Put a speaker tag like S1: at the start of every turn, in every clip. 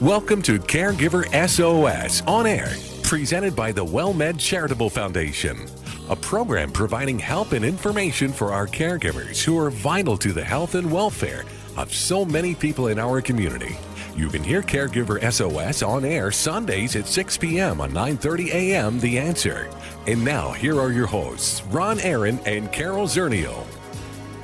S1: Welcome to Caregiver SOS On Air, presented by the WellMed Charitable Foundation, a program providing help and information for our caregivers who are vital to the health and welfare of so many people in our community. You can hear Caregiver SOS On Air Sundays at 6 p.m. on 9:30 a.m. The Answer. And now, here are your hosts, Ron Aaron and Carol Zernial.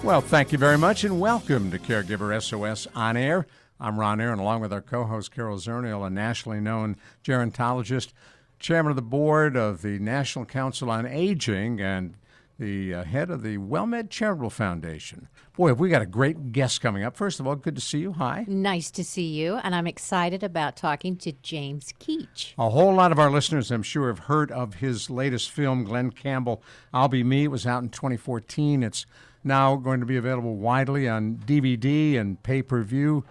S2: Well, thank you very much, and welcome to Caregiver SOS On Air. I'm Ron Aaron, along with our co-host, Carol Zernial, a nationally known gerontologist, chairman of the board of the National Council on Aging, and the head of the WellMed Charitable Foundation. Boy, have we got a great guest coming up. First of all, good to see you. Hi.
S3: Nice to see you, and I'm excited about talking to James Keach.
S2: A whole lot of our listeners, I'm sure, have heard of his latest film, Glen Campbell, I'll Be Me. It was out in 2014. It's now going to be available widely on DVD and pay-per-view.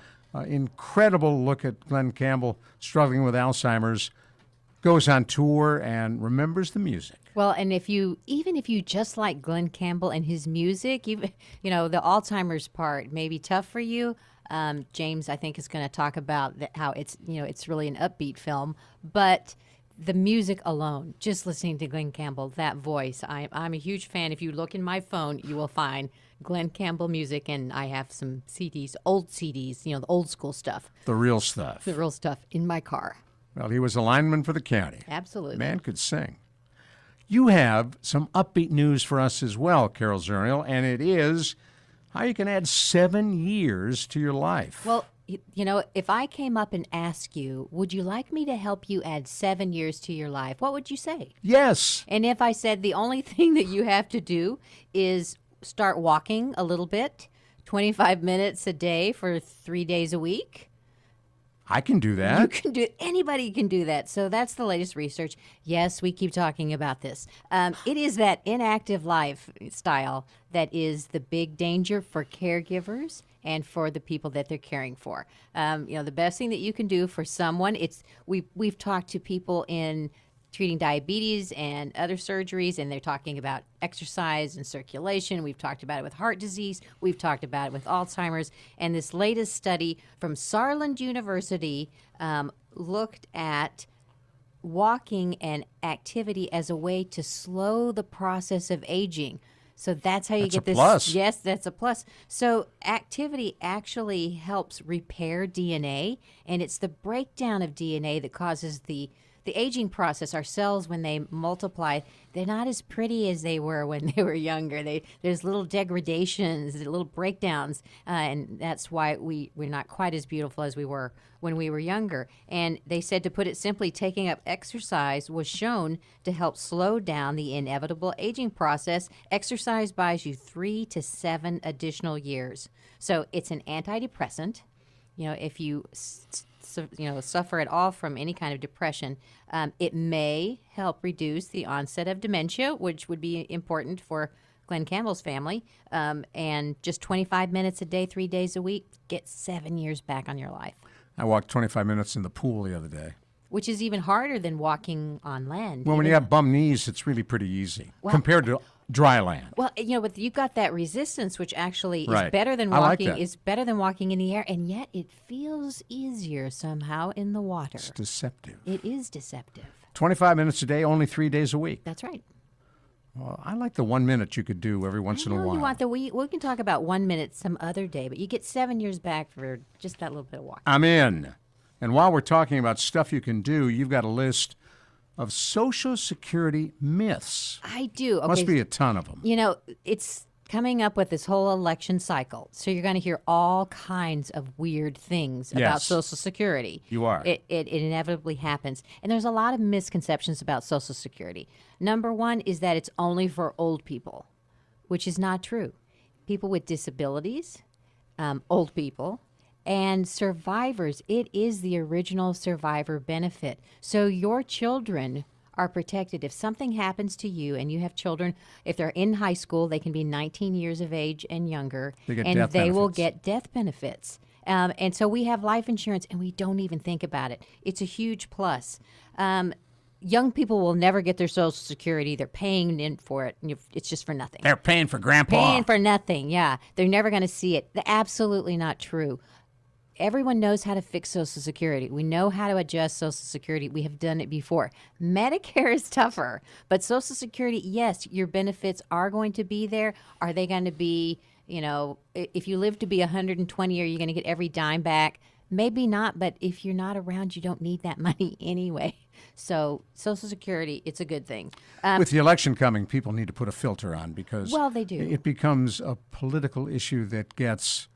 S2: Incredible look at Glen Campbell struggling with Alzheimer's, goes on tour and remembers the music.
S3: Well, and even if you just like Glen Campbell and his music, the Alzheimer's part may be tough for you. James, I think, is going to talk about how it's really an upbeat film, but the music alone, just listening to Glen Campbell, that voice, I'm a huge fan. If you look in my phone, you will find Glen Campbell music, and I have some CDs, old CDs, the old school stuff.
S2: The real stuff.
S3: The real stuff in my car.
S2: Well, he was a lineman for the county.
S3: Absolutely.
S2: Man could sing. You have some upbeat news for us as well, Carol Zernial, and it is how you can add 7 years to your life.
S3: Well, if I came up and asked you, would you like me to help you add 7 years to your life, what would you say?
S2: Yes.
S3: And if I said the only thing that you have to do is start walking a little bit, 25 minutes a day for 3 days a week?
S2: I can do that.
S3: You can do it. Anybody can do that. So that's the latest research. Yes, we keep talking about this. It is that inactive lifestyle that is the big danger for caregivers and for the people that they're caring for. The best thing that you can do for someone, we've talked to people in treating diabetes and other surgeries, and they're talking about exercise and circulation. We've talked about it with heart disease. We've talked about it with Alzheimer's. And this latest study from Saarland University looked at walking and activity as a way to slow the process of aging. So that's how you get this.
S2: Plus.
S3: Yes, that's a plus. So activity actually helps repair DNA, and it's the breakdown of DNA that causes the aging process. Our cells, when they multiply, they're not as pretty as they were when they were younger. There's little degradations, little breakdowns, and that's why we're not quite as beautiful as we were when we were younger. And they said, to put it simply, taking up exercise was shown to help slow down the inevitable aging process. Exercise buys you 3 to 7 additional years. So it's an antidepressant. If you suffer at all from any kind of depression, it may help reduce the onset of dementia, which would be important for Glen Campbell's family. And just 25 minutes a day, 3 days a week, get 7 years back on your life.
S2: I walked 25 minutes in the pool the other day.
S3: Which is even harder than walking on land.
S2: Well, when you have bum knees, it's really pretty easy compared to dry land.
S3: Well, but you've got that resistance, which actually
S2: Right.
S3: is better than walking.
S2: I like that.
S3: Is better than walking in the air, and yet it feels easier somehow in the water.
S2: It's deceptive.
S3: It is deceptive.
S2: 25 minutes a day, only 3 days a week.
S3: That's right.
S2: Well, I like the 1 minute you could do every once in a while.
S3: You want we can talk about 1 minute some other day, but you get 7 years back for just that little bit of walking.
S2: I'm in. And while we're talking about stuff you can do, you've got a list of Social Security myths.
S3: I do. Okay.
S2: Must be a ton of them.
S3: It's coming up with this whole election cycle. So you're going to hear all kinds of weird things about
S2: Yes.
S3: Social Security.
S2: You are.
S3: It inevitably happens. And there's a lot of misconceptions about Social Security. Number one is that it's only for old people, which is not true. People with disabilities, old people, and survivors. It is the original survivor benefit. So your children are protected. If something happens to you and you have children, if they're in high school, they can be 19 years of age and younger, and they will get death benefits. And so we have life insurance, and we don't even think about it. It's a huge plus. Young people will never get their Social Security. They're paying in for it. It's just for nothing.
S2: They're paying for Grandpa.
S3: Paying for nothing, yeah. They're never going to see it. Absolutely not true. everyone knows how to fix Social Security. We know how to adjust Social Security. We have done it before. Medicare is tougher, but Social Security, yes, your benefits are going to be there. Are they going to be, if you live to be 120, are you going to get every dime back? Maybe not, but if you're not around, you don't need that money anyway. So Social Security, it's a good thing.
S2: With the election coming, people need to put a filter on because
S3: they do.
S2: It becomes a political issue that gets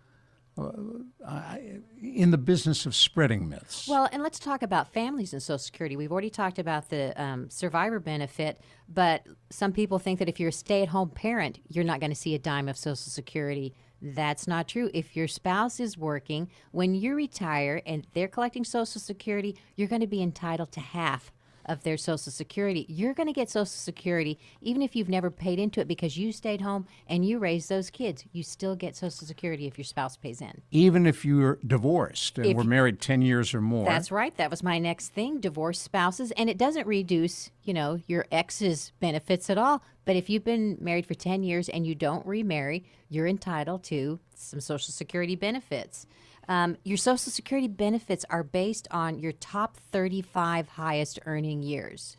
S2: in the business of spreading myths.
S3: Well, and let's talk about families and Social Security. We've already talked about the survivor benefit, but some people think that if you're a stay-at-home parent, you're not going to see a dime of Social Security. That's not true. If your spouse is working, when you retire and they're collecting Social Security, you're going to be entitled to half of their Social Security. You're going to get Social Security even if you've never paid into it because you stayed home and you raised those kids. You still get Social Security if your spouse pays in.
S2: Even if you're divorced and were married 10 years or more.
S3: That's right. That was my next thing, divorced spouses. And it doesn't reduce, your ex's benefits at all. But if you've been married for 10 years and you don't remarry, you're entitled to some Social Security benefits. Your Social Security benefits are based on your top 35 highest earning years.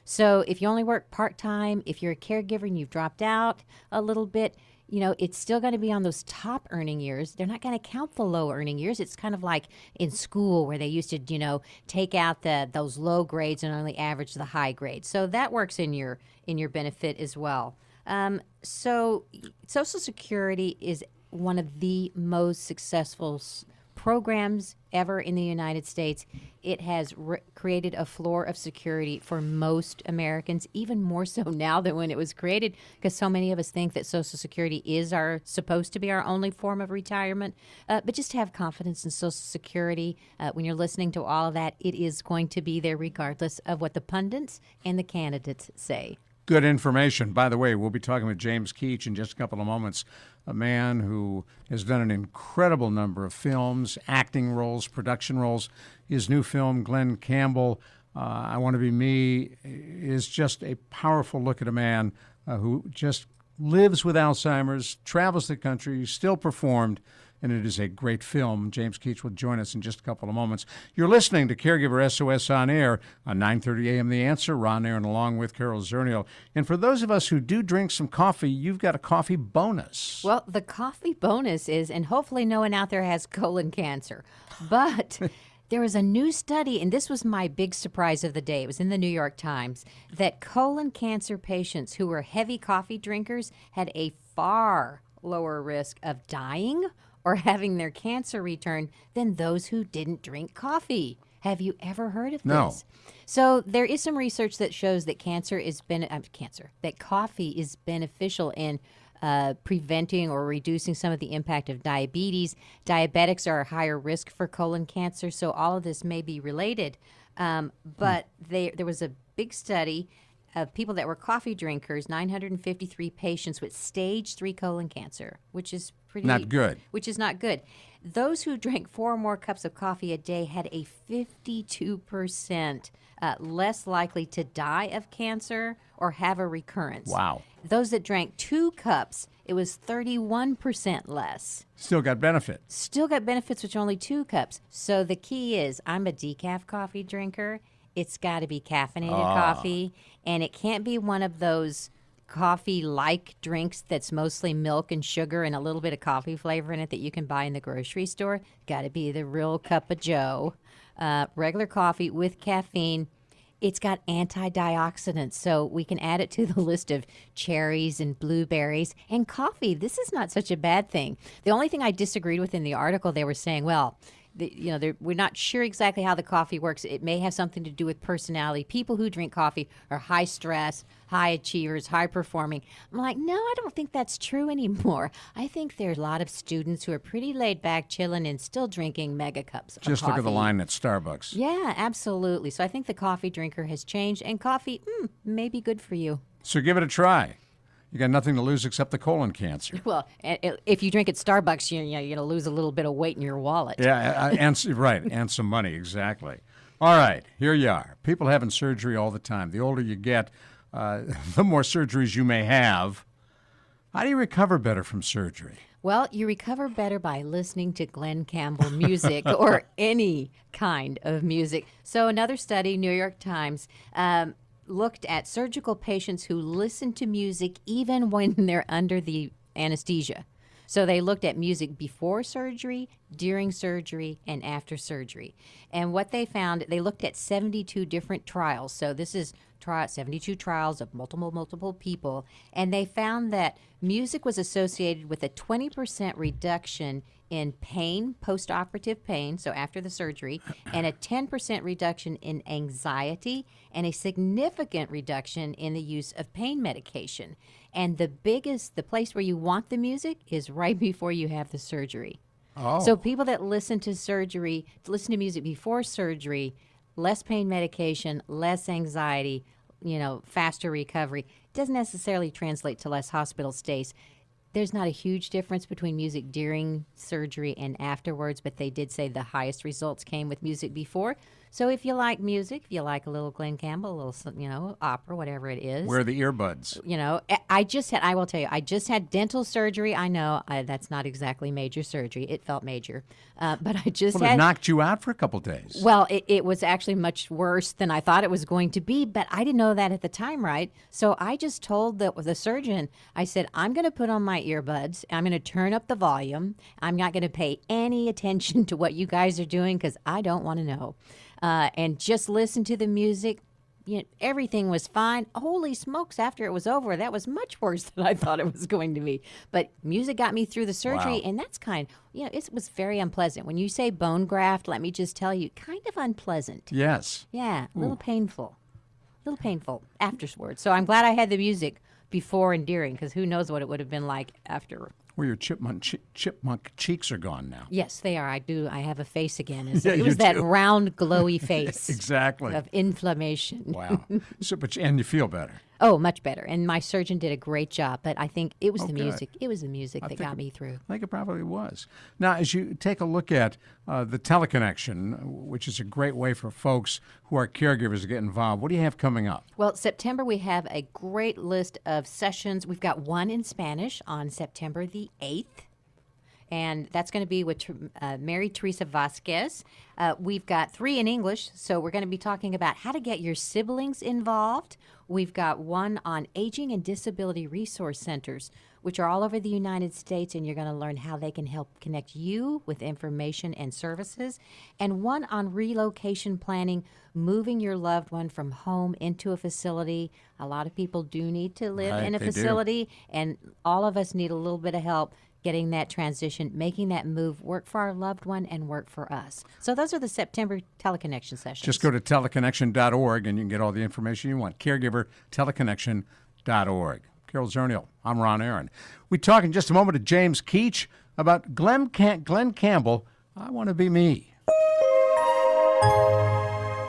S3: So if you only work part-time, if you're a caregiver and you've dropped out a little bit, it's still going to be on those top earning years. They're not going to count the low earning years. It's kind of like in school where they used to, take out those low grades and only average the high grades. So that works in your benefit as well. So Social Security is one of the most successful programs ever in the United States. It has created a floor of security for most Americans, even more so now than when it was created, because so many of us think that Social Security is supposed to be our only form of retirement. But just have confidence in Social Security. When you're listening to all of that, it is going to be there regardless of what the pundits and the candidates say.
S2: Good information. By the way, we'll be talking with James Keach in just a couple of moments, a man who has done an incredible number of films, acting roles, production roles. His new film, Glen Campbell, I Want to Be Me, is just a powerful look at a man who just lives with Alzheimer's, travels the country, still performed, and it is a great film. James Keach will join us in just a couple of moments. You're listening to Caregiver SOS On Air on 9:30 a.m. The Answer. Ron Aaron along with Carol Zernial. And for those of us who do drink some coffee, you've got a coffee bonus.
S3: Well, the coffee bonus is, and hopefully no one out there has colon cancer, but there was a new study, and this was my big surprise of the day. It was in the New York Times, that colon cancer patients who were heavy coffee drinkers had a far lower risk of dying or having their cancer return than those who didn't drink coffee. Have you ever heard of this?
S2: No.
S3: So there is some research that shows that that coffee is beneficial in preventing or reducing some of the impact of diabetes. Diabetics are a higher risk for colon cancer, so all of this may be related. But there was a big study of people that were coffee drinkers, 953 patients with stage 3 colon cancer, which is
S2: not good.
S3: Which is not good. Those who drank 4 or more cups of coffee a day had a 52% less likely to die of cancer or have a recurrence.
S2: Wow.
S3: Those that drank 2 cups, it was 31% less.
S2: Still got benefit.
S3: Still got benefits with only 2 cups. So the key is, I'm a decaf coffee drinker. It's got to be caffeinated coffee, and it can't be one of those coffee-like drinks that's mostly milk and sugar and a little bit of coffee flavor in it that you can buy in the grocery store. Got to be the real cup of joe. Regular coffee with caffeine. It's got antioxidants, so we can add it to the list of cherries and blueberries. And coffee, this is not such a bad thing. The only thing I disagreed with in the article, they were saying, well, we're not sure exactly how the coffee works. It may have something to do with personality. People who drink coffee are high stress, high achievers, high performing. I'm like, no, I don't think that's true anymore. I think there are a lot of students who are pretty laid back, chilling, and still drinking mega cups of coffee.
S2: Just look at the line at Starbucks.
S3: Yeah, absolutely. So I think the coffee drinker has changed, and coffee may be good for you.
S2: So give it a try. You got nothing to lose except the colon cancer.
S3: Well, if you drink at Starbucks, you're going to lose a little bit of weight in your wallet.
S2: Yeah, and some money, exactly. All right, here you are. People having surgery all the time. The older you get, the more surgeries you may have. How do you recover better from surgery?
S3: Well, you recover better by listening to Glen Campbell music or any kind of music. So another study, New York Times, looked at surgical patients who listen to music even when they're under the anesthesia. So they looked at music before surgery, during surgery, and after surgery. And what they found, they looked at 72 different trials. So this is 72 trials of multiple people. And they found that music was associated with a 20% reduction in pain, post-operative pain, so after the surgery, and a 10% reduction in anxiety, and a significant reduction in the use of pain medication. And the place where you want the music is right before you have the surgery.
S2: Oh.
S3: So people that listen to music before surgery, less pain medication, less anxiety, faster recovery, doesn't necessarily translate to less hospital stays. There's not a huge difference between music during surgery and afterwards, but they did say the highest results came with music before. So if you like music, if you like a little Glen Campbell, a little, opera, whatever it is.
S2: Wear the earbuds.
S3: I will tell you, I just had dental surgery. I know that's not exactly major surgery. It felt major. But I just
S2: It knocked you out for a couple days.
S3: Well, it was actually much worse than I thought it was going to be, but I didn't know that at the time, right? So I just told the surgeon, I said, I'm going to put on my earbuds. I'm going to turn up the volume. I'm not going to pay any attention to what you guys are doing because I don't want to know. And just listen to the music. Everything was fine. Holy smokes, after it was over, that was much worse than I thought it was going to be. But music got me through the surgery, and that's it was very unpleasant. When you say bone graft, let me just tell you, kind of unpleasant.
S2: Yes.
S3: Yeah, a little painful. Afterwards. So I'm glad I had the music before and during, because who knows what it would have been like after.
S2: Well, your chipmunk cheeks are gone now.
S3: Yes, they are. I do. I have a face again.
S2: Yeah,
S3: it was that
S2: do.
S3: round, glowy face.
S2: Exactly.
S3: Of inflammation.
S2: Wow. And you feel better.
S3: Oh, much better. And my surgeon did a great job. But I think it was the
S2: good.
S3: music. It was the music that got me through.
S2: I think it probably was. Now, as you take a look at the teleconnection, which is a great way for folks who are caregivers to get involved, what do you have coming up?
S3: Well, September, we have a great list of sessions. We've got one in Spanish on September the 8th. And that's going to be with Mary Teresa Vasquez. We've got 3 in English, so we're going to be talking about how to get your siblings involved. We've got one on aging and disability resource centers, which are all over the United States, and you're going to learn how they can help connect you with information and services. And one on relocation planning, moving your loved one from home into a facility. A lot of people do need to live in a facility, and all of us need a little bit of help getting that transition, making that move, work for our loved one and work for us. So those are the September teleconnection sessions.
S2: Just go to teleconnection.org and you can get all the information you want. Caregiverteleconnection.org. Carol Zernial, I'm Ron Aaron. We talk in just a moment to James Keach about Glen Campbell, I Want to Be Me.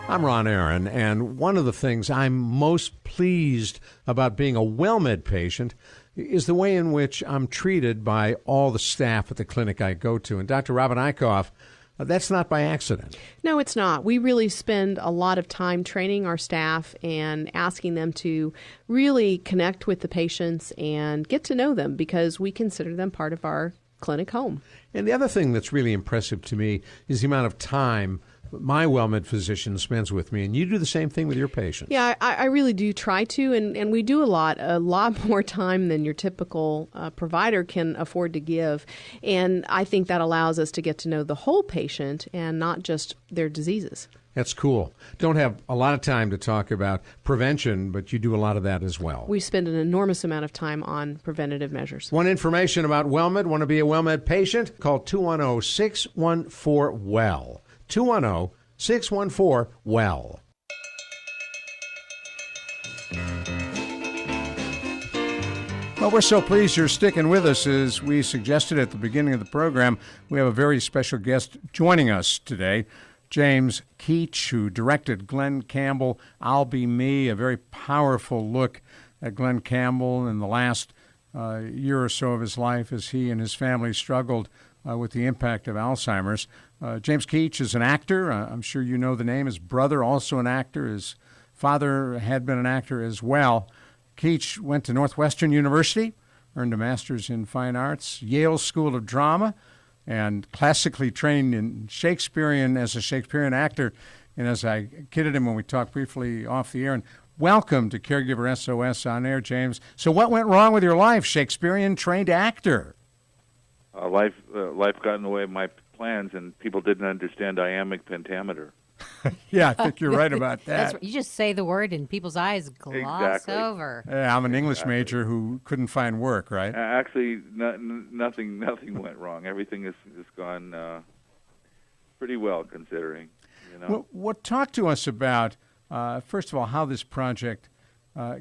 S2: I'm Ron Aaron, and one of the things I'm most pleased about being a WellMed patient is the way in which I'm treated by all the staff at the clinic I go to. And Dr. Robin Eichhoff, that's not by accident.
S4: No, it's not. We really spend a lot of time training our staff and asking them to really connect with the patients and get to know them because we consider them part of our clinic home.
S2: And the other thing that's really impressive to me is the amount of time my WellMed physician spends with me, and you do the same thing with your patients.
S4: Yeah, I really do try to, and we do a lot more time than your typical provider can afford to give. And I think that allows us to get to know the whole patient and not just their diseases.
S2: That's cool. Don't have a lot of time to talk about prevention, but you do a lot of that as well.
S4: We spend an enormous amount of time on preventative measures.
S2: Want information about WellMed? Want to be a WellMed patient? Call 210-614-WELL. 210-614-WELL. Well, we're so pleased you're sticking with us. As we suggested at the beginning of the program, we have a very special guest joining us today, James Keach, who directed Glen Campbell, I'll Be Me, a very powerful look at Glen Campbell in the last year or so of his life as he and his family struggled with the impact of Alzheimer's. James Keach is an actor. I'm sure you know the name. His brother, also an actor. His father had been an actor as well. Keach went to Northwestern University, earned a master's in fine arts, Yale School of Drama, and classically trained in Shakespearean as a Shakespearean actor. And as I kidded him when we talked briefly off the air, and welcome to Caregiver SOS on air, James. So what went wrong with your life, Shakespearean trained actor?
S5: Life got in the way of my plans, and people didn't understand iambic pentameter.
S2: Yeah, I think you're right about that.
S3: That's, you just say the word and people's eyes gloss
S5: Exactly.
S3: over.
S2: Yeah, I'm an English major who couldn't find work, right?
S5: Actually, nothing went wrong. Everything has gone pretty well, considering.
S2: Talk to us about, first of all, how this project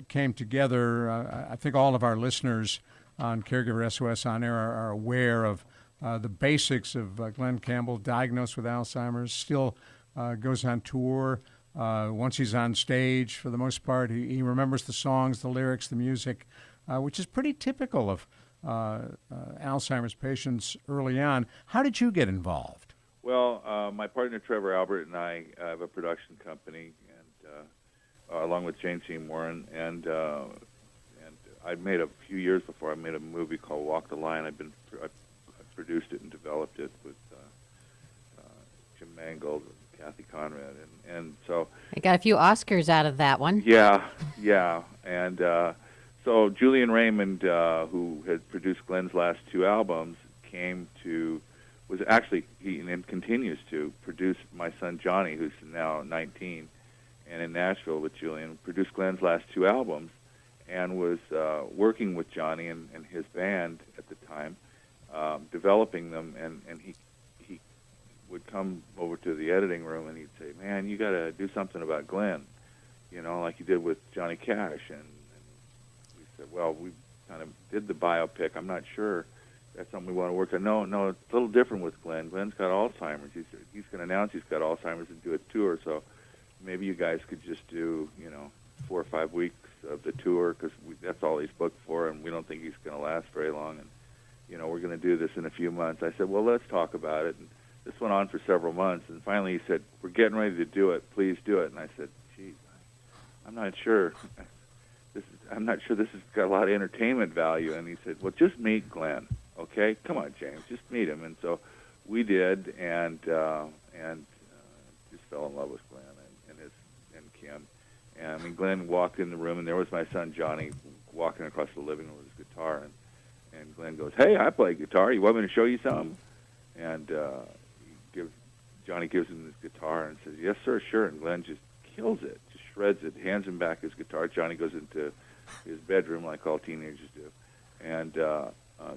S2: came together. I think all of our listeners on Caregiver SOS On Air are aware of the basics of Glen Campbell, diagnosed with Alzheimer's, still goes on tour. Once he's on stage, for the most part, he remembers the songs, the lyrics, the music, which is pretty typical of Alzheimer's patients early on. How did you get involved?
S5: Well, my partner Trevor Albert and I have a production company, and along with Jane Seymour, and I made a few years before I made a movie called Walk the Line. I produced it and developed it with Jim Mangold and Kathy Conrad, and so
S3: I got a few Oscars out of that one.
S5: Yeah, and so Julian Raymond, who had produced Glen's last two albums, was actually and continues to produce my son Johnny, who's now 19, and in Nashville with Julian, produced Glen's last two albums, and was working with Johnny and his band at the time, developing them, and he would come over to the editing room and he'd say, "Man, you got to do something about Glen, like you did with Johnny Cash." And we said, "Well, we kind of did the biopic. I'm not sure that's something we want to work on." No, it's a little different with Glen. Glen's got Alzheimer's. He's going to announce he's got Alzheimer's and do a tour. So maybe you guys could just do, 4 or 5 weeks of the tour, because that's all he's booked for, and we don't think he's going to last very long. And we're going to do this in a few months. I said, "Well, let's talk about it." And this went on for several months, and finally he said, "We're getting ready to do it. Please do it." And I said, "Geez, I'm not sure. I'm not sure this has got a lot of entertainment value." And he said, "Well, just meet Glen, okay? Come on, James, just meet him." And so we did, and just fell in love with Glen and Kim. And I mean, Glen walked in the room, and there was my son Johnny walking across the living room with his guitar, and Glen goes, "Hey, I play guitar. You want me to show you something?" And Johnny gives him his guitar and says, "Yes, sir, sure." And Glen just kills it, just shreds it, hands him back his guitar. Johnny goes into his bedroom like all teenagers do. And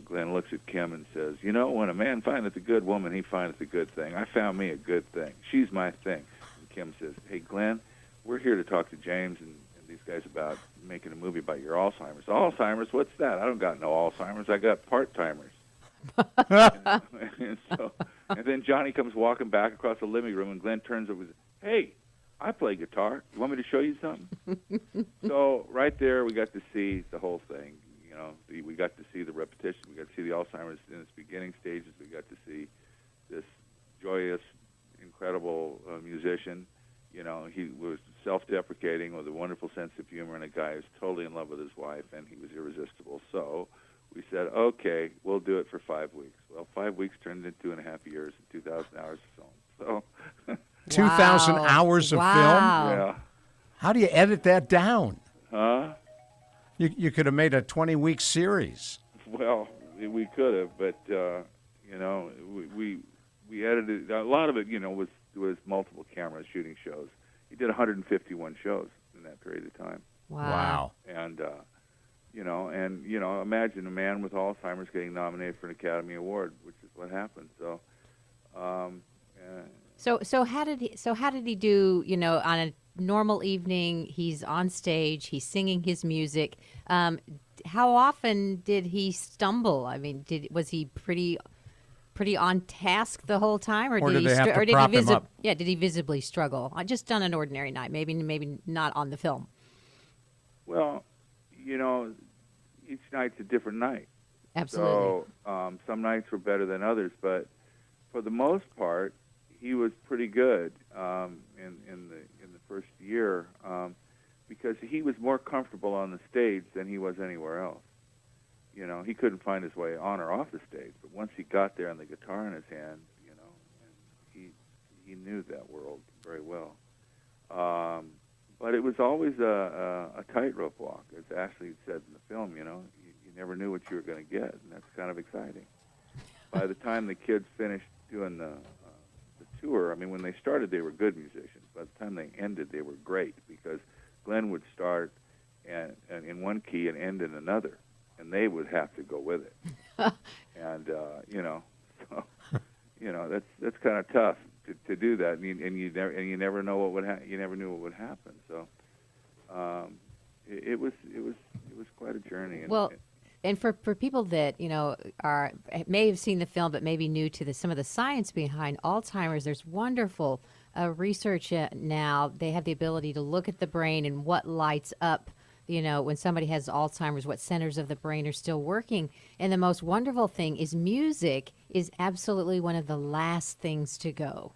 S5: Glen looks at Kim and says, "When a man findeth a good woman, he findeth a good thing. I found me a good thing. She's my thing." And Kim says, "Hey, Glen, we're here to talk to James and these guys about making a movie about your Alzheimer's." "Alzheimer's? What's that? I don't got no Alzheimer's. I got part-timers." and then Johnny comes walking back across the living room, and Glen turns over and says, "Hey, I play guitar. You want me to show you something?" So right there, we got to see the whole thing. We got to see the repetition. We got to see the Alzheimer's in its beginning stages. We got to see this joyous, incredible musician. He was self-deprecating with a wonderful sense of humor, and a guy who's totally in love with his wife, and he was irresistible. So we said, "Okay, we'll do it for 5 weeks." Well, 5 weeks turned into 2.5 years and 2,000 hours of film. So
S2: 2,000 hours of film?
S5: Yeah.
S2: How do you edit that down?
S5: Huh?
S2: You could have made a 20-week series.
S5: Well, we could have, but we edited a lot of it. Was multiple cameras shooting shows. He did 151 shows in that period of time.
S2: Wow.
S5: And imagine a man with Alzheimer's getting nominated for an Academy Award, which is what happened. So,
S3: So how did he do? On a normal evening, he's on stage, he's singing his music. How often did he stumble? I mean, was he pretty on task the whole time,
S2: or did they have to prop him up?
S3: Yeah, did he visibly struggle? Just on an ordinary night, maybe not on the film.
S5: Well, each night's a different night.
S3: Absolutely.
S5: So some nights were better than others, but for the most part, he was pretty good in the first year because he was more comfortable on the stage than he was anywhere else. you know, he couldn't find his way on or off the stage. But once he got there and the guitar in his hand, you know, and he knew that world very well. But it was always a tightrope walk, as Ashley said in the film. You know, you never knew what you were going to get, and that's kind of exciting. By the time the kids finished doing the tour, I mean, when they started, they were good musicians. By the time they ended, they were great, because Glen would start and in one key and end in another, and they would have to go with it. And you know, so, you know, that's kind of tough to do that, and you never know what would you never knew what would happen. So it was quite a journey.
S3: And for people that, you know, may have seen the film but maybe new to some of the science behind Alzheimer's, there's wonderful research now. They have the ability to look at the brain and what lights up, you know, when somebody has Alzheimer's, what centers of the brain are still working. And the most wonderful thing is music is absolutely one of the last things to go.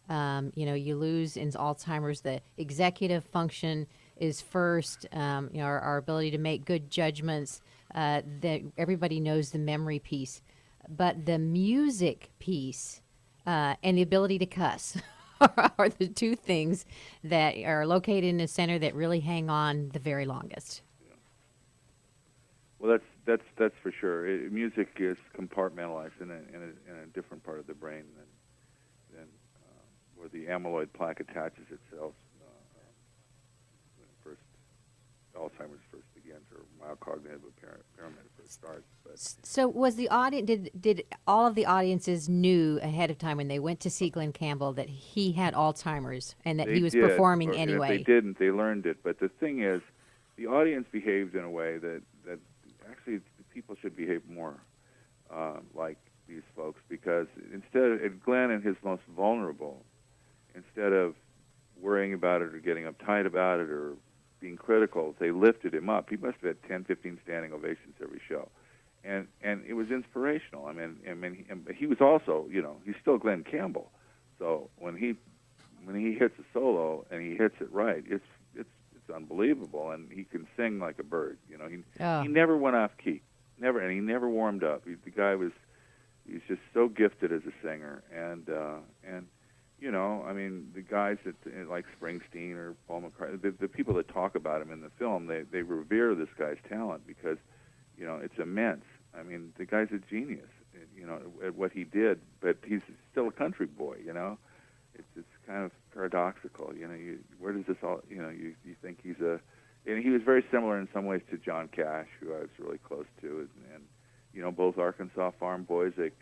S3: You know, you lose in Alzheimer's, the executive function is first, you know, our ability to make good judgments. That everybody knows the memory piece, but the music piece and the ability to cuss are the two things that are located in the center that really hang on the very longest.
S5: Yeah. Well, that's for sure. Music is compartmentalized in a different part of the brain than where the amyloid plaque attaches itself when Alzheimer's first begins, or mild cognitive impairment first starts. But
S3: so was the audience, did all of the audiences knew ahead of time when they went to see Glen Campbell that he had Alzheimer's and that he was performing anyway?
S5: If they didn't, they learned it. But the thing is, the audience behaved in a way that actually people should behave more like these folks, because Glenn, in his most vulnerable, instead of worrying about it or getting uptight about it or being critical, they lifted him up. He must have had 10, 15 standing ovations every show, and it was inspirational. I mean, he was also, you know, he's still Glen Campbell. So when he hits a solo and he hits it right, it's unbelievable, and he can sing like a bird. You know, he never went off key, never, and he never warmed up. He's just so gifted as a singer, and you know, I mean, the guys that like Springsteen or Paul McCartney, the people that talk about him in the film, they revere this guy's talent because, you know, it's immense. I mean, the guy's a genius, you know, at what he did, but he's still a country boy, you know. It's kind of paradoxical, you know. Where does this all, you know, you think and he was very similar in some ways to John Cash, who I was really close to, and you know, both Arkansas farm boys. They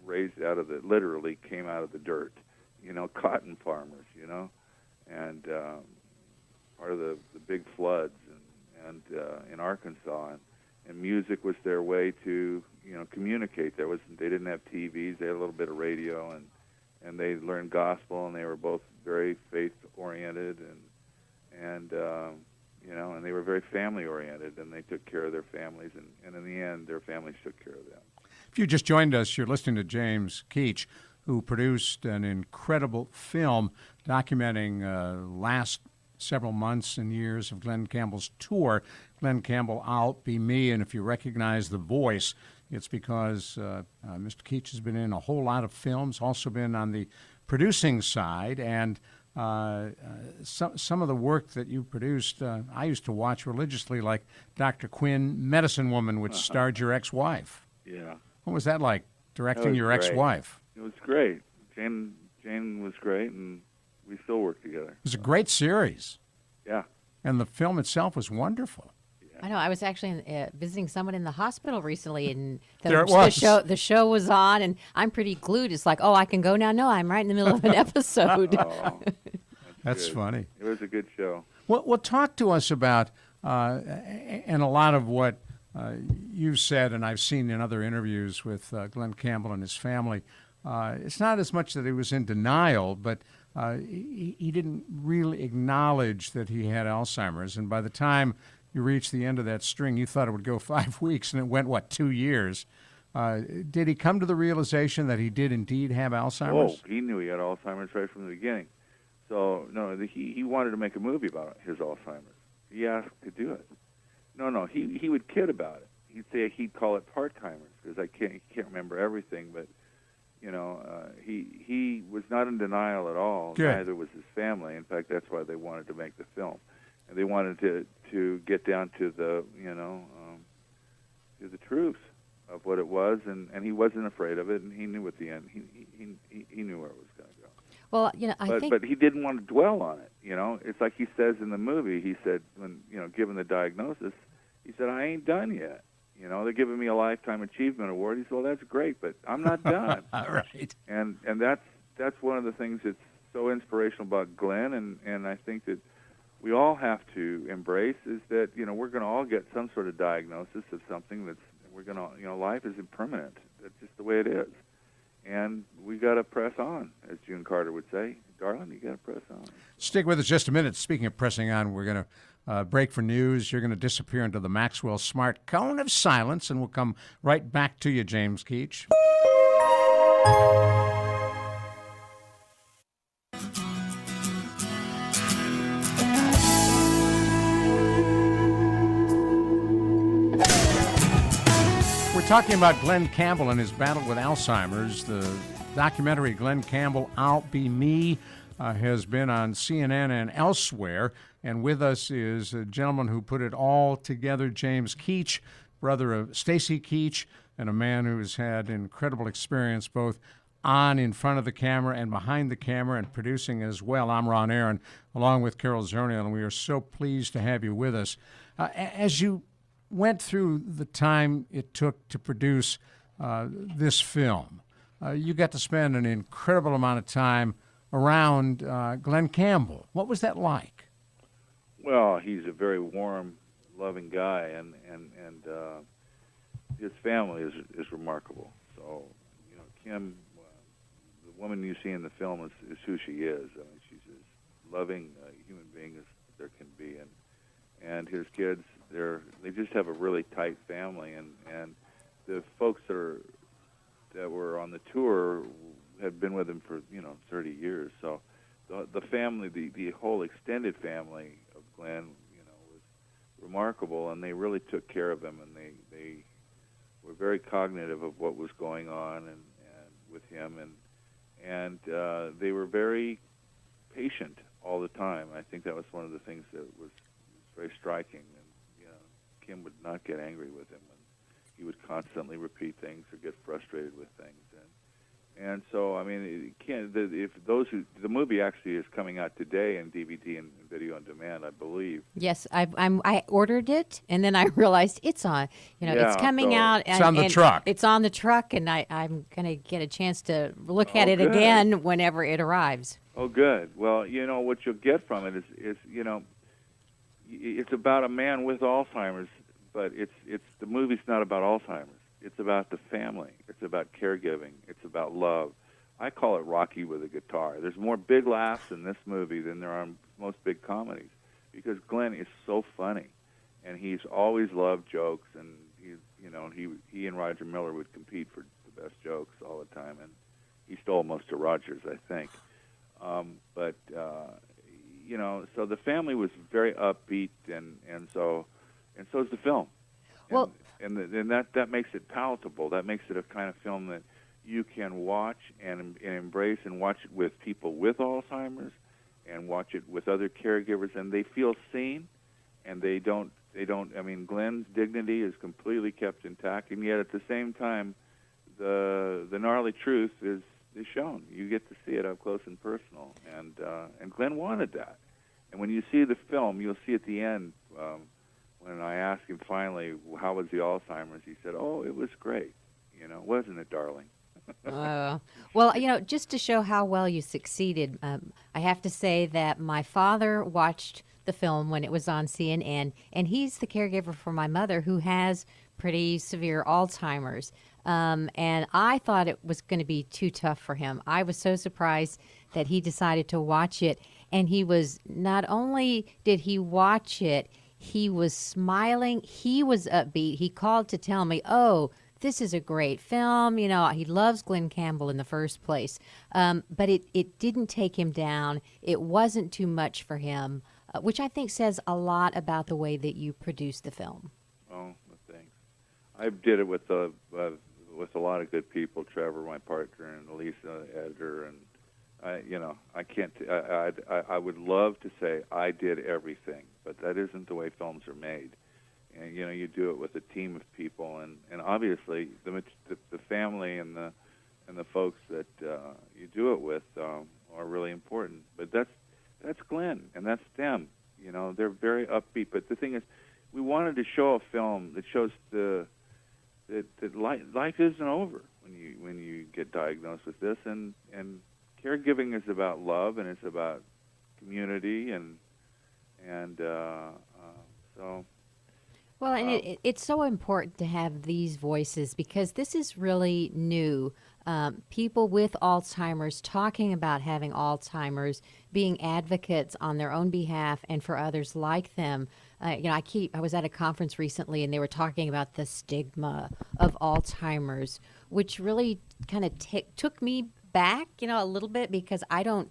S5: raised literally came out of the dirt. You know, cotton farmers, you know, and part of the big floods and in Arkansas, and music was their way to, you know, communicate. They didn't have TVs, they had a little bit of radio, and they learned gospel, and they were both very faith oriented, and you know, and they were very family oriented, and they took care of their families, and in the end, their families took care of them.
S2: If you just joined us, you're listening to James Keach, who produced an incredible film documenting last several months and years of Glen Campbell's tour, Glen Campbell, I'll Be Me. And if you recognize the voice, it's because Mr. Keach has been in a whole lot of films, also been on the producing side. And some of the work that you produced, I used to watch religiously, like Dr. Quinn, Medicine Woman, which starred your ex-wife.
S5: Yeah.
S2: What was that like, directing your ex-wife?
S5: It was great. Jane was great, and we still work together. It
S2: was a great series.
S5: Yeah.
S2: And the film itself was wonderful.
S3: Yeah. I know. I was actually visiting someone in the hospital recently, and the show was on, and I'm pretty glued. It's like, oh, I can go now. No, I'm right in the middle of an episode.
S5: Oh,
S2: that's funny.
S5: It was a good show.
S2: Well, talk to us about, and a lot of what you've said, and I've seen in other interviews with Glen Campbell and his family. It's not as much that he was in denial, but he didn't really acknowledge that he had Alzheimer's. And by the time you reached the end of that string, you thought it would go 5 weeks, and it went, 2 years. Did he come to the realization that he did indeed have Alzheimer's?
S5: Oh, he knew he had Alzheimer's right from the beginning. So, no, he wanted to make a movie about his Alzheimer's. He asked to do it. No, he would kid about it. he'd call it part-timers, because he can't remember everything, but he was not in denial at all.
S2: Good.
S5: Neither was his family. In fact, that's why they wanted to make the film, and they wanted to get down to the to the truth of what it was, and he wasn't afraid of it, and he knew at the end he knew where it was going to go.
S3: Well, I think.
S5: But he didn't want to dwell on it. It's like he says in the movie. He said when given the diagnosis, he said, "I ain't done yet." They're giving me a lifetime achievement award. He said, "Well, that's great, but I'm not done."
S2: Right.
S5: And that's one of the things that's so inspirational about Glenn, and I think that we all have to embrace is that we're going to all get some sort of diagnosis of something life is impermanent. That's just the way it is. And we got to press on, as June Carter would say. Darling, you got to press on.
S2: Stick with us just a minute. Speaking of pressing on, we're going to break for news. You're going to disappear into the Maxwell Smart cone of silence, and we'll come right back to you, James Keach. We're talking about Glen Campbell and his battle with Alzheimer's. The documentary Glen Campbell, I'll Be Me, has been on CNN and elsewhere. And with us is a gentleman who put it all together, James Keach, brother of Stacy Keach, and a man who has had incredible experience both on in front of the camera and behind the camera and producing as well. I'm Ron Aaron, along with Carol Zernial, and we are so pleased to have you with us. As you went through the time it took to produce this film, you got to spend an incredible amount of time around Glen Campbell. What was that like?
S5: Well, he's a very warm, loving guy, and his family is remarkable. So, Kim, the woman you see in the film is who she is. I mean, she's as loving a human being as there can be, and his kids, they just have a really tight family, and the folks that were on the tour had been with him for 30 years. So the family, the whole extended family of Glenn, was remarkable, and they really took care of him, and they were very cognitive of what was going on and with him, and they were very patient all the time. I think that was one of the things that was very striking. And Kim would not get angry with him, and he would constantly repeat things or get frustrated with things, and so I mean, the movie actually is coming out today in DVD and video on demand, I believe.
S3: Yes, I ordered it, and then I realized it's on. It's coming out.
S2: It's on the truck.
S3: It's on the truck, and I'm going to get a chance to look at it
S5: good.
S3: again whenever it arrives.
S5: Oh, good. Well, what you'll get from it is it's about a man with Alzheimer's, but the movie's not about Alzheimer's. It's about the family. It's about caregiving. It's about love. I call it Rocky with a guitar. There's more big laughs in this movie than there are in most big comedies, because Glenn is so funny, and he's always loved jokes, and he and Roger Miller would compete for the best jokes all the time, and he stole most of Roger's, I think. So the family was very upbeat, and so is the film.
S3: Well,
S5: and that makes it palatable. That makes it a kind of film that you can watch and embrace, and watch it with people with Alzheimer's, and watch it with other caregivers, and they feel seen, and they don't. I mean, Glenn's dignity is completely kept intact, and yet at the same time, the gnarly truth is shown. You get to see it up close and personal, and Glenn wanted that. And when you see the film, you'll see at the end, when I asked him finally, how was the Alzheimer's, he said, "Oh, it was great. Wasn't it, darling?"
S3: Well, just to show how well you succeeded, I have to say that my father watched the film when it was on CNN, and he's the caregiver for my mother, who has pretty severe Alzheimer's. And I thought it was going to be too tough for him. I was so surprised that he decided to watch it. And he was, not only did he watch it, he was smiling. He was upbeat. He called to tell me, "Oh, this is a great film." He loves Glen Campbell in the first place. But it didn't take him down. It wasn't too much for him, which I think says a lot about the way that you produced the film.
S5: Oh, well, thanks. I did it with a lot of good people. Trevor, my partner, and Elisa, editor, and I can't. I would love to say I did everything, but that isn't the way films are made. And you do it with a team of people, and obviously the family and the folks that you do it with are really important. But that's Glen and that's them. They're very upbeat. But the thing is, we wanted to show a film that shows that life isn't over when you get diagnosed with this, and caregiving is about love, and it's about community, and so.
S3: Well, and it's so important to have these voices because this is really new. People with Alzheimer's talking about having Alzheimer's, being advocates on their own behalf and for others like them. I was at a conference recently and they were talking about the stigma of Alzheimer's, which really kind of took me back, a little bit, because I don't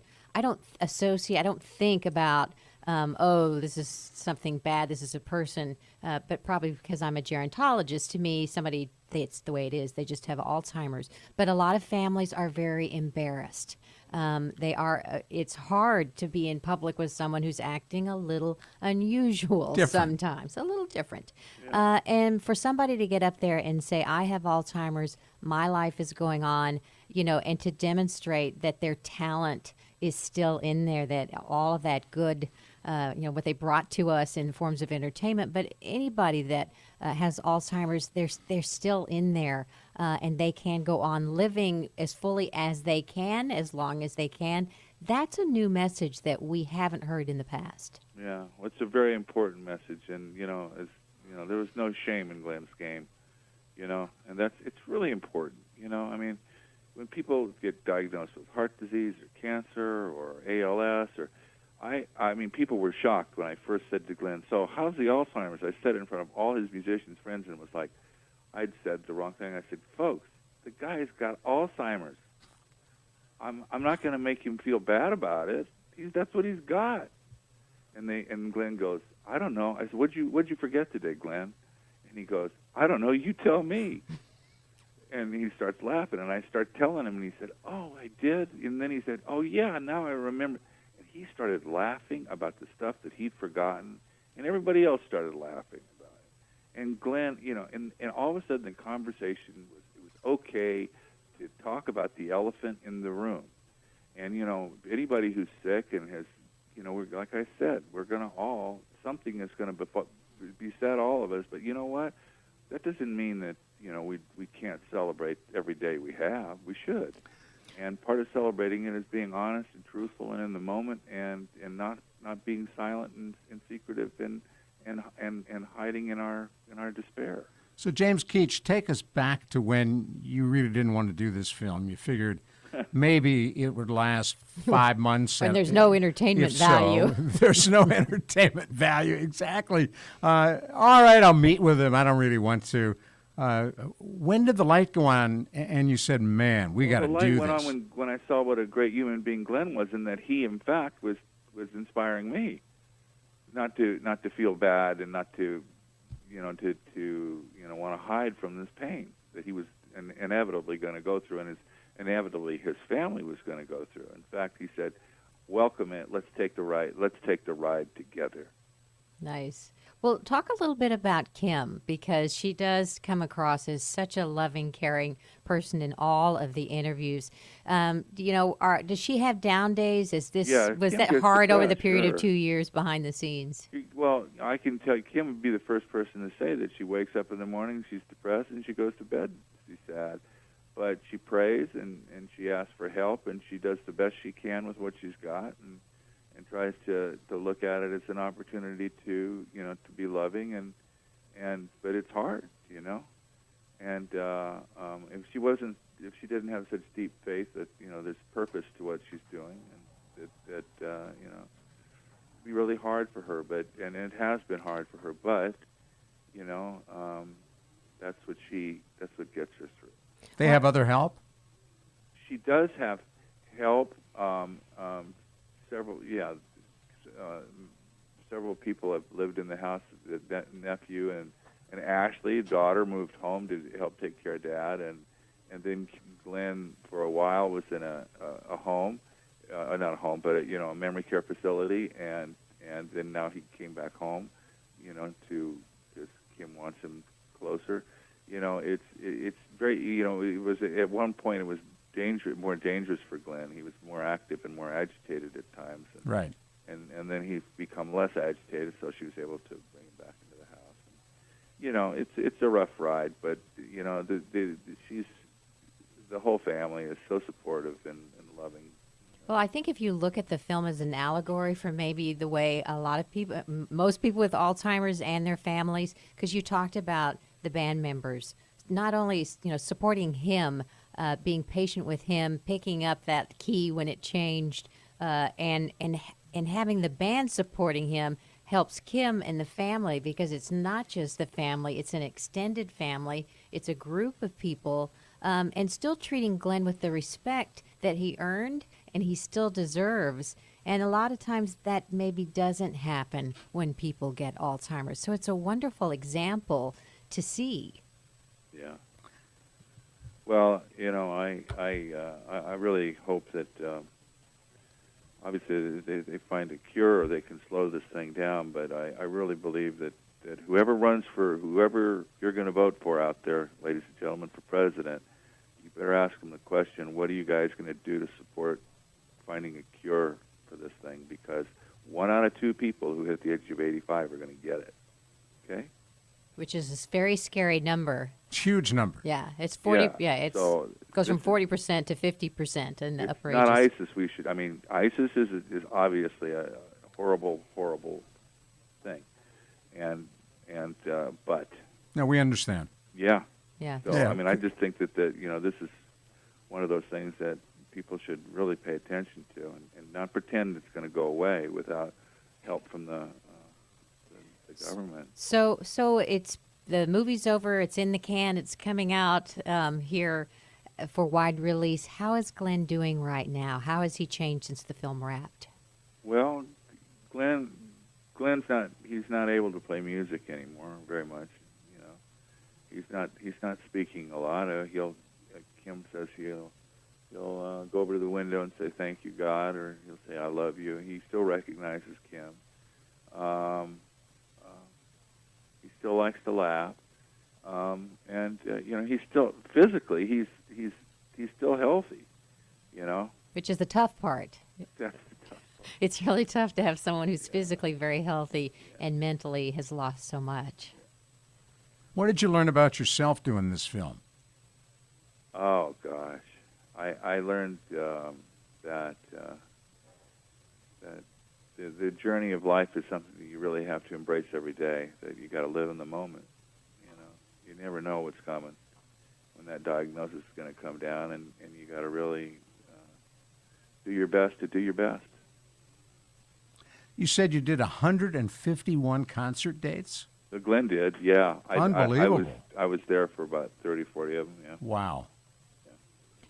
S3: think about this is something bad, this is a person, but probably because I'm a gerontologist, to me, somebody, it's the way it is, they just have Alzheimer's. But a lot of families are very embarrassed. It's hard to be in public with someone who's acting a little unusual sometimes, a little different. Yeah. And for somebody to get up there and say, I have Alzheimer's, my life is going on, and to demonstrate that their talent is still in there, that all of that good, what they brought to us in forms of entertainment. But anybody that has Alzheimer's, they're still in there, and they can go on living as fully as they can, as long as they can. That's a new message that we haven't heard in the past.
S5: Yeah, well, it's a very important message, and there was no shame in Glen's game, and it's really important. When people get diagnosed with heart disease or cancer or ALS, or people were shocked when I first said to Glen, "So how's the Alzheimer's?" I said it in front of all his musicians friends, and it was like I'd said the wrong thing. I said, "Folks, the guy's got Alzheimer's. I'm not going to make him feel bad about it. That's what he's got." And Glen goes, "I don't know." I said, "What'd you forget today, Glen?" And he goes, "I don't know. You tell me." And he starts laughing, and I start telling him, and he said, "Oh, I did." And then he said, "Oh, yeah, now I remember." And he started laughing about the stuff that he'd forgotten, and everybody else started laughing about it. And Glen, and all of a sudden the conversation it was okay to talk about the elephant in the room. And, anybody who's sick and has, like I said, something is going to beset all of us. But you know what? That doesn't mean that, we can't celebrate every day we have. We should. And part of celebrating it is being honest and truthful and in the moment, and not being silent and secretive and hiding in our despair.
S2: So James Keach, take us back to when you really didn't want to do this film. You figured maybe it would last 5 months.
S3: And there's no entertainment value.
S2: There's no entertainment value, exactly. All right, I'll meet with him. I don't really want to. When did the light go on and you said, man, we got to do this? The light went
S5: on when I saw what a great human being Glen was, and that he, in fact, was inspiring me not to feel bad and not to want to hide from this pain that he was inevitably going to go through, and inevitably his family was going to go through. In fact, he said, "Welcome it. Let's take the ride. Let's take the ride together."
S3: Nice. Well, talk a little bit about Kim, because she does come across as such a loving, caring person in all of the interviews. Does she have down days? Was that hard over the period of 2 years behind the scenes?
S5: Well, I can tell you, Kim would be the first person to say that she wakes up in the morning, she's depressed, and she goes to bed, she's sad. But she prays, and she asks for help, and she does the best she can with what she's got, and tries to look at it as an opportunity to be loving, but it's hard, and if she didn't have such deep faith that there's purpose to what she's doing, and that it'd be really hard for her, and it has been hard for her, but that's what gets her through.
S2: They have other help?
S5: She does have help. Several people have lived in the house, the nephew and and Ashley, daughter, moved home to help take care of Dad, and then Glenn for a while was in a home, not a home, but a memory care facility, and then now he came back home, to because Kim wants him closer. It's very, it was at one point it was more dangerous for Glenn. He was more active and more agitated at times. And,
S2: right.
S5: And then he's become less agitated, so she was able to bring him back into the house. And, it's a rough ride, but the whole family is so supportive and loving.
S3: Well, I think if you look at the film as an allegory for maybe the way a lot of people, most people with Alzheimer's and their families, because you talked about the band members, not only supporting him, being patient with him, picking up that key when it changed, and having the band supporting him helps Kim and the family, because it's not just the family, it's an extended family, it's a group of people, and still treating Glenn with the respect that he earned and he still deserves. And a lot of times that maybe doesn't happen when people get Alzheimer's. So it's a wonderful example to see.
S5: Yeah. Well, I really hope that obviously they find a cure or they can slow this thing down. But I really believe that whoever you're going to vote for out there, ladies and gentlemen, for president, you better ask them the question: what are you guys going to do to support finding a cure for this thing? Because 1 out of 2 people who hit the age of 85 are going to get it. Okay.
S3: Which is a very scary number.
S2: Huge number.
S3: Yeah, it's 40.
S5: Yeah,
S3: it goes from 40% to 50% in the upper
S5: not
S3: ages.
S5: ISIS. ISIS is obviously a horrible, horrible thing, but
S2: No, we understand.
S5: yeah.
S3: Yeah.
S5: So
S2: Yeah.
S5: I just think that this is one of those things that people should really pay attention to and not pretend it's going to go away without help from the government.
S3: So it's the movie's over. It's in the can. It's coming out here for wide release. How is Glenn doing right now? How has he changed since the film wrapped?
S5: Well, Glenn's not. He's not able to play music anymore very much. He's not speaking a lot. Kim says he'll go over to the window and say thank you, God, or he'll say I love you. He still recognizes Kim. He still likes to laugh, and he's still physically he's still healthy,
S3: Which is the tough part.
S5: That's the tough part.
S3: It's really tough to have someone who's physically very healthy and mentally has lost so much.
S2: What did you learn about yourself doing this film?
S5: Oh gosh, I learned that the journey of life is something that you really have to embrace every day. That you got to live in the moment. You never know what's coming when that diagnosis is going to come down, and you got to really do your best to do your best.
S2: You said you did 151 concert dates?
S5: Glenn did, yeah.
S2: Unbelievable.
S5: I was there for about 30, 40 of them, yeah.
S2: Wow.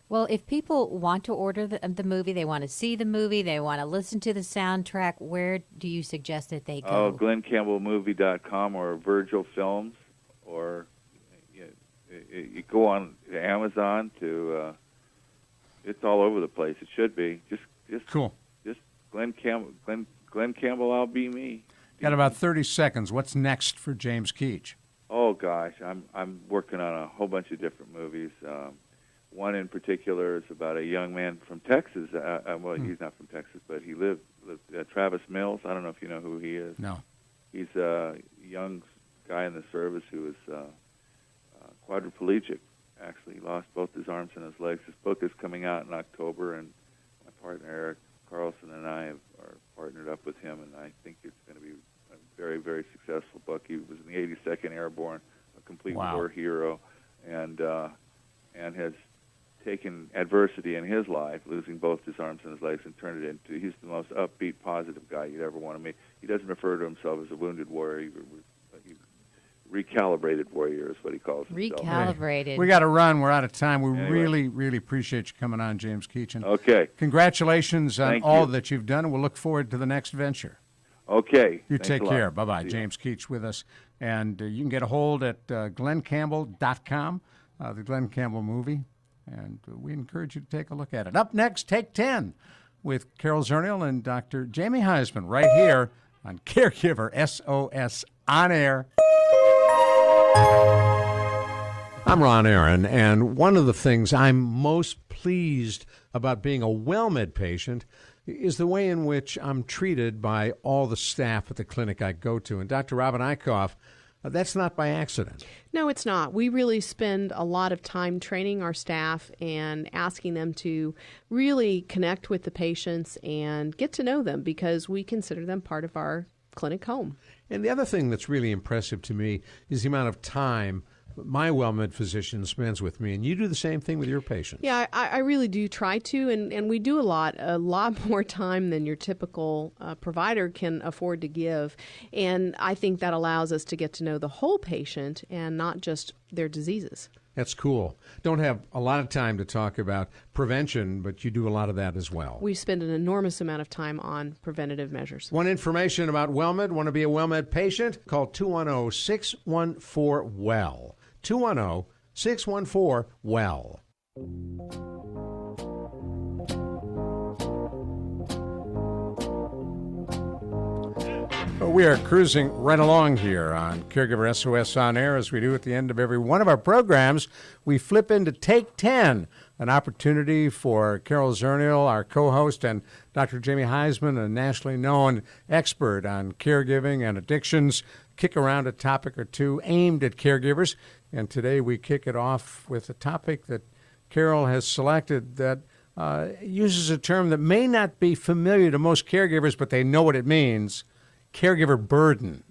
S3: Well, if people want to order the movie, they want to see the movie, they want to listen to the soundtrack, where do you suggest that they go?
S5: GlenCampbellMovie.com or Virgil Films, or you go on Amazon to. It's all over the place. It should be just
S2: Cool.
S5: Just Glen Campbell. I'll be me.
S2: Got about 30 seconds. What's next for James Keach?
S5: Oh gosh, I'm working on a whole bunch of different movies. One in particular is about a young man from Texas. Well, he's not from Texas, but he lived Travis Mills. I don't know if you know who he is.
S2: No.
S5: He's a young guy in the service who was quadriplegic. Actually, he lost both his arms and his legs. His book is coming out in October, and my partner Eric Carlson and I are partnered up with him, and I think it's going to be a very, very successful book. He was in the 82nd Airborne, a complete war hero, and has taken adversity in his life, losing both his arms and his legs, and turned it into, he's the most upbeat, positive guy you'd ever want to meet. He doesn't refer to himself as a wounded warrior. He recalibrated warrior is what he calls himself.
S3: Recalibrated.
S2: We got to run. We're out of time. We
S5: Anyway.
S2: really, really appreciate you coming on, James Keach.
S5: Okay.
S2: Congratulations on
S5: Thank
S2: all
S5: you.
S2: that you've done, and we'll look forward to the next venture.
S5: Okay.
S2: You
S5: Thanks
S2: take
S5: a lot.
S2: care. Bye-bye.
S5: See ya.
S2: James Keach with us. And you can get a hold at glencampbell.com, the Glen Campbell movie. And we encourage you to take a look at it. Up next, Take 10 with Carol Zernial and Dr. Jamie Heisman right here on Caregiver SOS On Air. I'm Ron Aaron, and one of the things I'm most pleased about being a WellMed patient is the way in which I'm treated by all the staff at the clinic I go to. And Dr. Robin Eichhoff, that's not by accident.
S4: No, it's not. We really spend a lot of time training our staff and asking them to really connect with the patients and get to know them because we consider them part of our clinic home.
S2: And the other thing that's really impressive to me is the amount of time my WellMed physician spends with me, and you do the same thing with your patients.
S4: Yeah, I really do try to, and we do a lot more time than your typical provider can afford to give. And I think that allows us to get to know the whole patient and not just their diseases.
S2: That's cool. Don't have a lot of time to talk about prevention, but you do a lot of that as well.
S4: We spend an enormous amount of time on preventative measures.
S2: Want information about WellMed? Want to be a WellMed patient? Call 210-614-WELL. 210-614-WELL. We are cruising right along here on Caregiver SOS On Air. As we do at the end of every one of our programs, we flip into Take 10, an opportunity for Carol Zernial, our co-host, and Dr. Jamie Heisman, a nationally known expert on caregiving and addictions, kick around a topic or two aimed at caregivers. And today we kick it off with a topic that Carol has selected that uses a term that may not be familiar to most caregivers, but they know what it means: caregiver burden.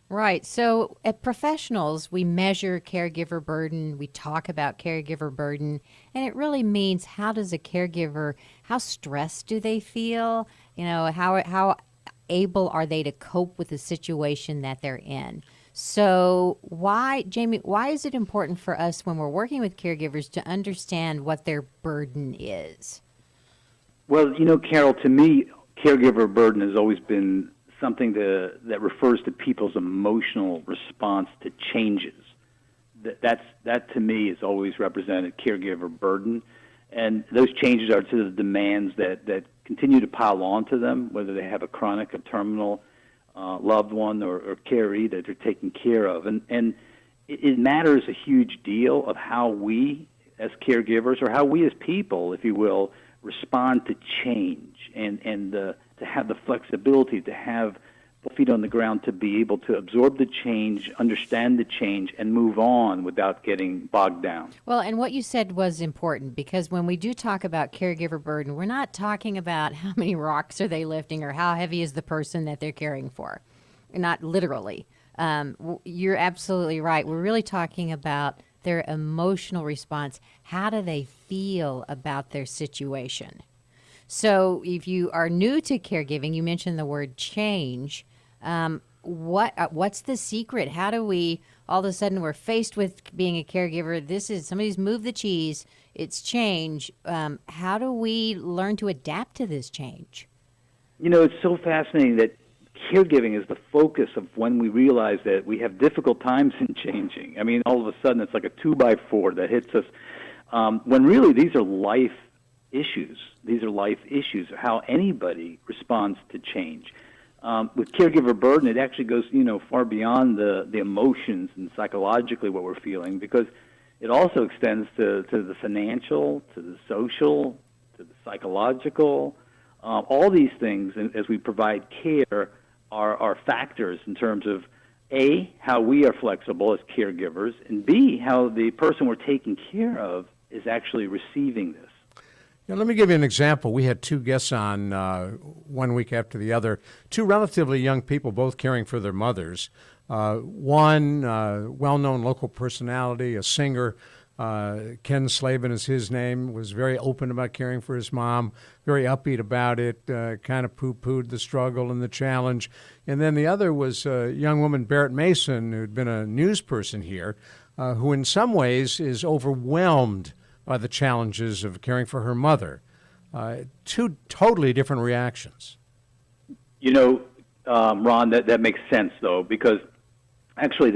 S3: Right. So at professionals, we measure caregiver burden. We talk about caregiver burden. And it really means, how does a caregiver, how stressed do they feel? You know, how able are they to cope with the situation that they're in? So Jamie, why is it important for us when we're working with caregivers to understand what their burden is?
S6: Well, Carol, to me, caregiver burden has always been something that refers to people's emotional response to changes. That to me has always represented caregiver burden, and those changes are to the demands that continue to pile onto them, whether they have a chronic, a terminal loved one or caree that they're taking care of, and it matters a huge deal of how we as caregivers, or how we as people, if you will, respond to change, and to have the flexibility to have the feet on the ground to be able to absorb the change, understand the change, and move on without getting bogged down.
S3: Well, and what you said was important, because when we do talk about caregiver burden, we're not talking about how many rocks are they lifting or how heavy is the person that they're caring for. Not literally. You're absolutely right. We're really talking about their emotional response. How do they feel about their situation? So if you are new to caregiving, you mentioned the word change. What's the secret? How do we, all of a sudden we're faced with being a caregiver, this is, somebody's moved the cheese, it's change. How do we learn to adapt to this change?
S6: It's so fascinating that caregiving is the focus of when we realize that we have difficult times in changing. I mean, all of a sudden it's like a 2x4 that hits us, when really these are life issues. These are life issues, how anybody responds to change. With caregiver burden, it actually goes, far beyond the emotions and psychologically what we're feeling, because it also extends to the financial, to the social, to the psychological. All these things, as we provide care, are factors in terms of, A, how we are flexible as caregivers, and B, how the person we're taking care of is actually receiving this.
S2: Now, let me give you an example. We had two guests on 1 week after the other, two relatively young people, both caring for their mothers. One well-known local personality, a singer, Ken Slavin is his name, was very open about caring for his mom, very upbeat about it, kind of poo-pooed the struggle and the challenge. And then the other was a young woman, Barrett Mason, who'd been a news person here, who in some ways is overwhelmed by the challenges of caring for her mother. Two totally different reactions.
S6: Ron, that makes sense, though, because actually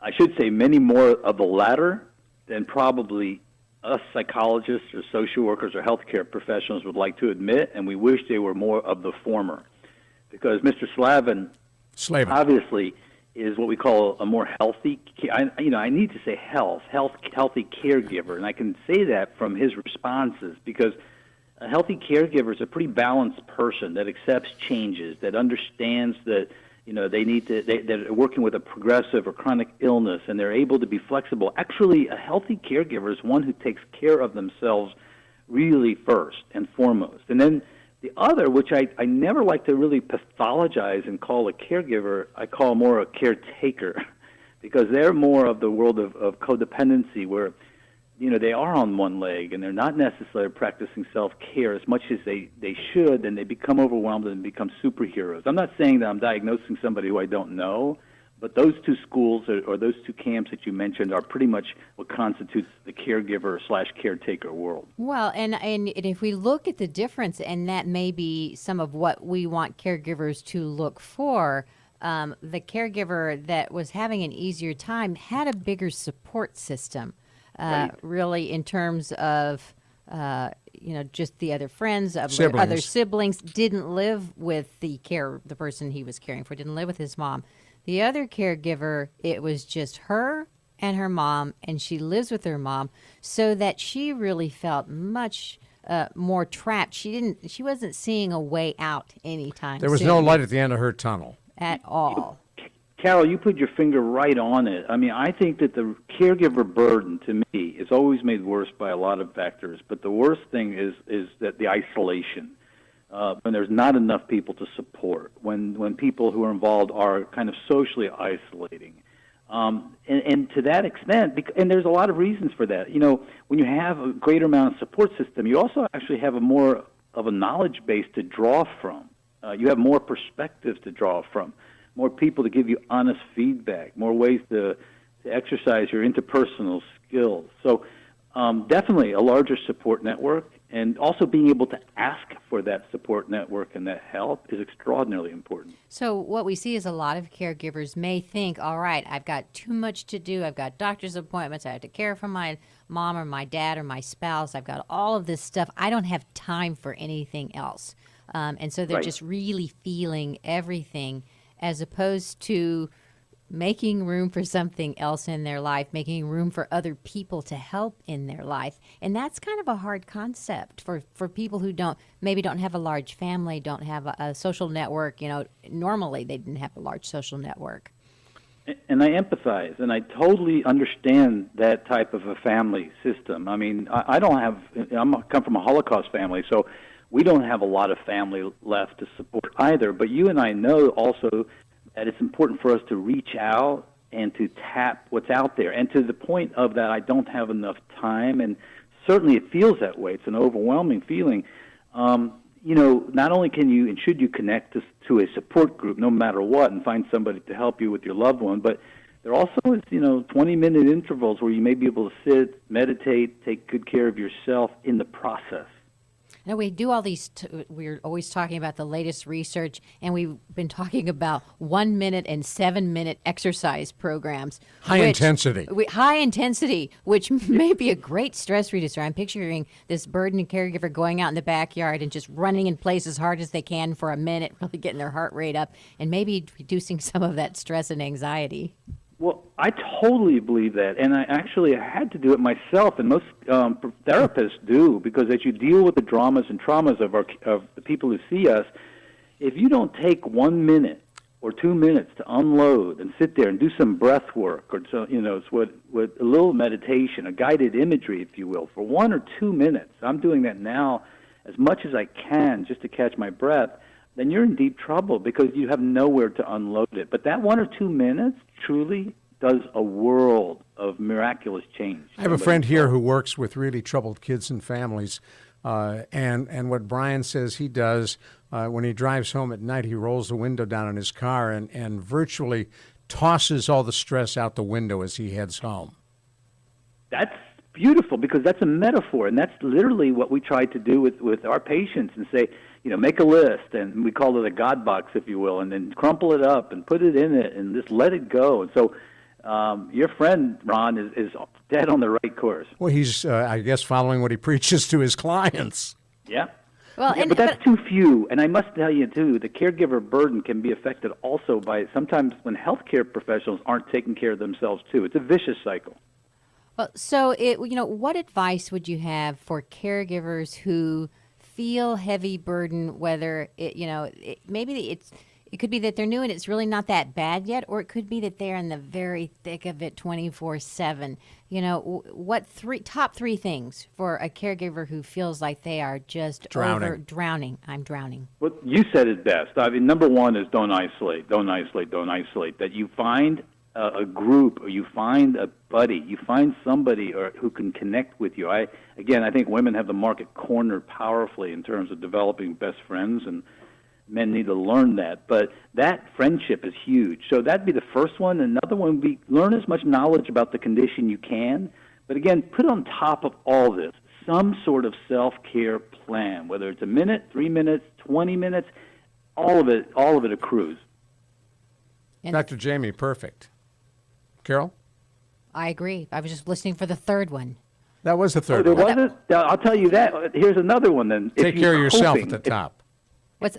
S6: I should say, many more of the latter than probably us psychologists or social workers or healthcare professionals would like to admit, and we wish they were more of the former. Because Mr. Slavin obviously is what we call a more healthy, I need to say healthy caregiver, and I can say that from his responses, because a healthy caregiver is a pretty balanced person that accepts changes, that understands that they're working with a progressive or chronic illness, and they're able to be flexible. Actually, a healthy caregiver is one who takes care of themselves really first and foremost. And then the other, which I never like to really pathologize and call a caregiver, I call more a caretaker, because they're more of the world of codependency, where they are on one leg and they're not necessarily practicing self-care as much as they should, and they become overwhelmed and become superheroes. I'm not saying that I'm diagnosing somebody who I don't know, but those two schools or those two camps that you mentioned are pretty much what constitutes the caregiver/caretaker world.
S3: Well, and if we look at the difference, and that may be some of what we want caregivers to look for, the caregiver that was having an easier time had a bigger support system.
S6: Right.
S3: Really, in terms of just the other friends,
S2: Siblings.
S3: other siblings, didn't live with the person he was caring for, didn't live with his mom. The other caregiver, it was just her and her mom, and she lives with her mom, so that she really felt much more trapped. She wasn't seeing a way out anytime
S2: There was
S3: soon
S2: no light at the end of her tunnel.
S3: at all.
S6: Carol, you put your finger right on it. I mean, I think that the caregiver burden, to me, is always made worse by a lot of factors. But the worst thing is that the isolation, when there's not enough people to support, when people who are involved are kind of socially isolating. And to that extent, and there's a lot of reasons for that. When you have a greater amount of support system, you also actually have a more of a knowledge base to draw from. You have more perspectives to draw from. More people to give you honest feedback, more ways to exercise your interpersonal skills. So definitely a larger support network, and also being able to ask for that support network and that help is extraordinarily important.
S3: So what we see is a lot of caregivers may think, all right, I've got too much to do. I've got doctor's appointments. I have to care for my mom or my dad or my spouse. I've got all of this stuff. I don't have time for anything else. And so they're
S6: Right.
S3: just really feeling everything, as opposed to making room for something else in their life, making room for other people to help in their life. And that's kind of a hard concept for people who maybe don't have a large family, don't have a social network. Normally they didn't have a large social network.
S6: And I empathize, and I totally understand that type of a family system. I mean, I come from a Holocaust family, so we don't have a lot of family left to support either. But you and I know also that it's important for us to reach out and to tap what's out there. And to the point of that, I don't have enough time, and certainly it feels that way. It's an overwhelming feeling. Not only can you and should you connect to a support group no matter what and find somebody to help you with your loved one, but there also is, 20-minute intervals where you may be able to sit, meditate, take good care of yourself in the process.
S3: Now, we do all these, we're always talking about the latest research, and we've been talking about 1 minute and 7 minute exercise programs.
S2: High intensity, which may be a great stress reducer. I'm picturing this burdened caregiver going out in the backyard and just running in place as hard as they can for a minute, really getting their heart rate up, and maybe reducing some of that stress and anxiety.
S6: Well, I totally believe that, and I had to do it myself, and most therapists do, because as you deal with the dramas and traumas of the people who see us, if you don't take 1 minute or 2 minutes to unload and sit there and do some breath work, or with a little meditation, a guided imagery, if you will, for 1 or 2 minutes, I'm doing that now as much as I can just to catch my breath, then you're in deep trouble because you have nowhere to unload it. But that 1 or 2 minutes truly does a world of miraculous change.
S2: I have a friend here who works with really troubled kids and families, and what Brian says he does when he drives home at night, he rolls the window down in his car and virtually tosses all the stress out the window as he heads home.
S6: That's beautiful, because that's a metaphor, and that's literally what we try to do with our patients, and say, make a list, and we call it a God box, if you will, and then crumple it up and put it in it and just let it go. And so your friend, Ron, is dead on the right course.
S2: Well, he's, I guess, following what he preaches to his clients.
S6: Yeah.
S3: Well,
S6: but that's too few. And I must tell you, too, the caregiver burden can be affected also by sometimes when healthcare professionals aren't taking care of themselves, too. It's a vicious cycle.
S3: Well, so what advice would you have for caregivers who feel heavy burden? Whether it could be that they're new and it's really not that bad yet, or it could be that they're in the very thick of it 24/7. What top three things for a caregiver who feels like they are just drowning? I'm drowning.
S6: Well, you said it best. I mean, number one is don't isolate. That you find a group, or you find a buddy, you find somebody who can connect with you. I think women have the market cornered powerfully in terms of developing best friends, and men need to learn that. But that friendship is huge. So that'd be the first one. Another one would be learn as much knowledge about the condition you can. But again, put on top of all this some sort of self-care plan, whether it's a minute, 3 minutes, 20 minutes, all of it accrues.
S2: Dr. Jamie, perfect. Carol?
S3: I agree. I was just listening for the third one.
S2: That was the third
S6: there
S2: one.
S6: wasn't? I'll tell you that. Here's another one then.
S2: Take care of yourself at the top.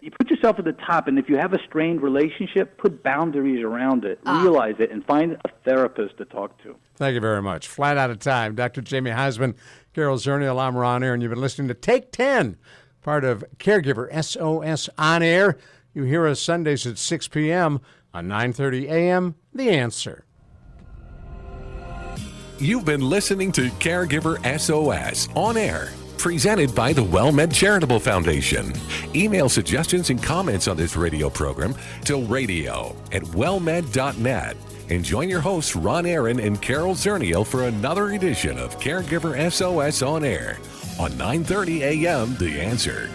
S6: You put yourself at the top, and if you have a strained relationship, put boundaries around it, realize it, and find a therapist to talk to.
S2: Thank you very much. Flat out of time. Dr. Jamie Heisman, Carol Zernial, I'm Ron Air, and you've been listening to Take 10, part of Caregiver SOS On Air. You hear us Sundays at 6 p.m. on 9:30 a.m. The Answer.
S1: You've been listening to Caregiver SOS On Air, presented by the WellMed Charitable Foundation. Email suggestions and comments on this radio program to radio@wellmed.net. And join your hosts Ron Aaron and Carol Zernial for another edition of Caregiver SOS On Air on 9:30 a.m. The Answer.